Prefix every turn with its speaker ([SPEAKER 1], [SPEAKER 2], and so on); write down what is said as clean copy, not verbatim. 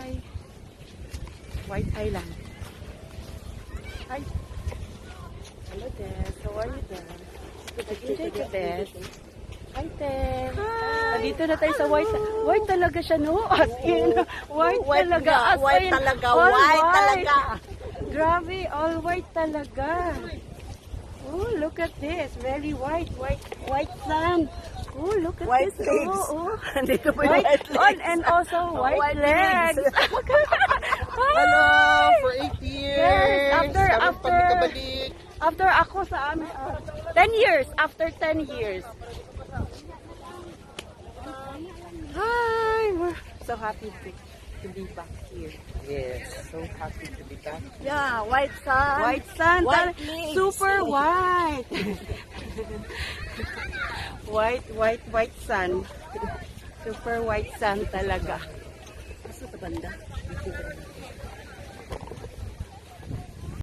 [SPEAKER 1] Hi. White Island. Hi. Hello, Des. How are you, Des? Nag-enjoy ka, Des? Hi, Des. Nandito na tayo sa white. White talaga siya, no? As in, white talaga. As
[SPEAKER 2] White
[SPEAKER 1] in,
[SPEAKER 2] talaga,
[SPEAKER 1] all
[SPEAKER 2] white talaga.
[SPEAKER 1] Grabe, all white talaga. Oh, look at this. Very white. White sand. Oh, look at
[SPEAKER 2] White
[SPEAKER 1] this.
[SPEAKER 2] legs.
[SPEAKER 1] Oh,
[SPEAKER 2] Nandito po yung
[SPEAKER 1] white,
[SPEAKER 2] white legs.
[SPEAKER 1] and also white,
[SPEAKER 2] white
[SPEAKER 1] legs.
[SPEAKER 2] legs.
[SPEAKER 3] Hello, for 8 years.
[SPEAKER 1] Yes, after-
[SPEAKER 3] Kami pag nakabalik.
[SPEAKER 1] After ako sa amin, 10 years. After 10 years. Hi. We're so happy to be back here.
[SPEAKER 3] Yes, so happy to be back.
[SPEAKER 2] Yeah, white sand.
[SPEAKER 1] White sand.
[SPEAKER 2] White legs.
[SPEAKER 1] Super white. white sand. Super white sand talaga.
[SPEAKER 2] Gusto sa banda.